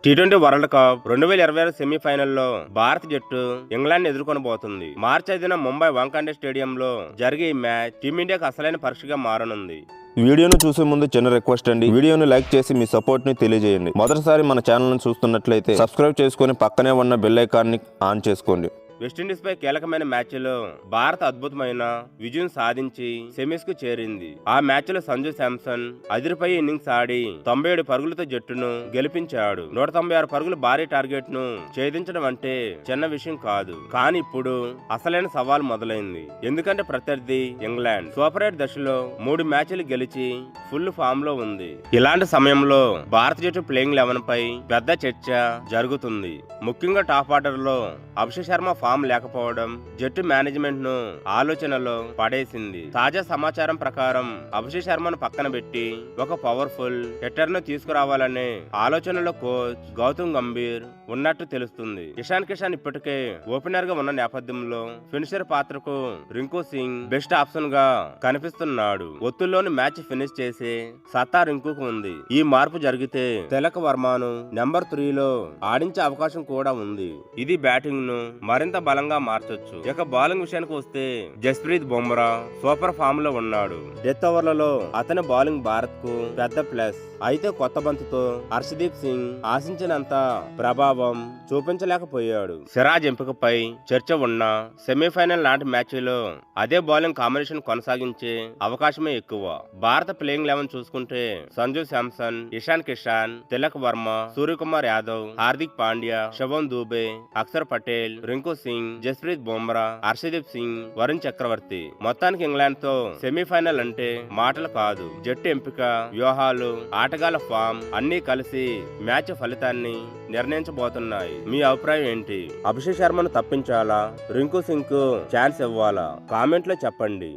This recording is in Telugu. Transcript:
టీ20 వరల్డ్ కప్ 2026 సెమీఫైనల్లో భారత జట్టు ఇంగ్లాండ్ ఎదుర్కొనబోతుంది. మార్చి 5న ముంబై వాంఖేడే స్టేడియంలో జరిగే ఈ మ్యాచ్ టీమిండియాకు అసలైన పరీక్షగా మారనుంది. వీడియోను చూసే ముందు చిన్న రిక్వెస్ట్ అండి, వీడియోను లైక్ చేసి మీ సపోర్ట్ ని తెలియజేయండి. మొదటిసారి మన ఛానల్ ను చూస్తున్నట్లయితే సబ్స్క్రైబ్ చేసుకుని పక్కనే ఉన్న బెల్ ఐకాన్ ని ఆన్ చేసుకోండి. వెస్టిండీస్ పై కీలకమైన మ్యాచ్లో భారత్ అద్భుతమైన విజయం సాధించి సెమీస్ కు చేరింది. ఆ మ్యాచ్ లో సంజు శాంసన్ అదిరిపోయి ఇన్నింగ్స్ ఆడి 97 పరుగులతో జట్టును గెలిపించాడు. 196 పరుగులు భారీ టార్గెట్ ను ఛేదించడం అంటే చిన్న విషయం కాదు. కానీ ఇప్పుడు అసలైన సవాల్ మొదలైంది. ఎందుకంటే ప్రత్యర్థి ఇంగ్లాండ్ సూపర్ 8 దశలో 3 మ్యాచ్లు గెలిచి ఫుల్ ఫామ్ లో ఉంది. ఇలాంటి సమయంలో భారత జట్టు ప్లేయింగ్ 11 పై పెద్ద చర్చ జరుగుతుంది. ముఖ్యంగా టాప్ ఆర్డర్ లో అభిషేక్ శర్మ ఫామ్ లేకపోవడం జట్టు మేనేజ్మెంట్ ను ఆలోచనలో పడేసింది. తాజా సమాచారం ప్రకారం అభిషేక్ శర్మను పక్కన పెట్టి ఒక పవర్ఫుల్ హిట్టర్ ను తీసుకురావాలనే ఆలోచనలో కోచ్ గౌతమ్ గంభీర్ ఉన్నట్టు తెలుస్తుంది. ఇషాన్ కిషాన్ ఇప్పటికే ఓపెనర్ గా ఉన్న నేపథ్యంలో ఫినిషర్ పాత్రకు రింకు సింగ్ బెస్ట్ ఆప్షన్ గా కనిపిస్తున్నాడు. ఒత్తుల్లోని మ్యాచ్ ఫినిష్ చేసే సత్తా రింకుకు ఉంది. ఈ మార్పు జరిగితే తిలక్ వర్మను నెంబర్ 3లో ఆడించే అవకాశం కూడా ఉంది. ఇది బ్యాటింగ్ ను మరింత బలంగా మార్చొచ్చు. ఇక బౌలింగ్ విషయానికి వస్తే జస్ప్రీత్ బుమ్రా సూపర్ ఫామ్ లో ఉన్నాడు. డెత్ ఓవర్లలో అతని బౌలింగ్ భారత్ కు పెద్ద ప్లస్. అయితే కొత్త బంతితో హర్షదీప్ సింగ్ ఆశించినంత ప్రభావం చూపించలేకపోయాడు. సిరాజ్ ఎంపికపై చర్చ ఉన్న సెమీఫైనల్ నాటి మ్యాచ్ లో అదే బౌలింగ్ కాంబినేషన్ కొనసాగించే అవకాశమే ఎక్కువ. భారత ప్లేయింగ్ 11 చూసుకుంటే సంజు శాంసన్, ఇషాన్ కిషాన్, తిలక్ వర్మ, సూర్యకుమార్ యాదవ్, హార్దిక్ పాండ్యా, శుభం దూబే, అక్షర్ పటేల్, రింకు సింగ్, జస్ప్రీత్ బుమ్రా, హర్షదీప్ సింగ్, వరుణ్ చక్రవర్తి. మొత్తానికి ఇంగ్లాండ్ తో సెమీఫైనల్ అంటే మాటలు కాదు. జట్టు ఎంపిక, వ్యూహాలు, ఆటగాళ్ల ఫామ్ అన్ని కలిసి మ్యాచ్ ఫలితాన్ని నిర్ణయించబోతున్నాయి. మీ అభిప్రాయం ఏంటి? అభిషేక్ శర్మను తప్పించాలా, రింకు సింగ్ కు ఛాన్స్ ఇవ్వాలా? కామెంట్ లో చెప్పండి.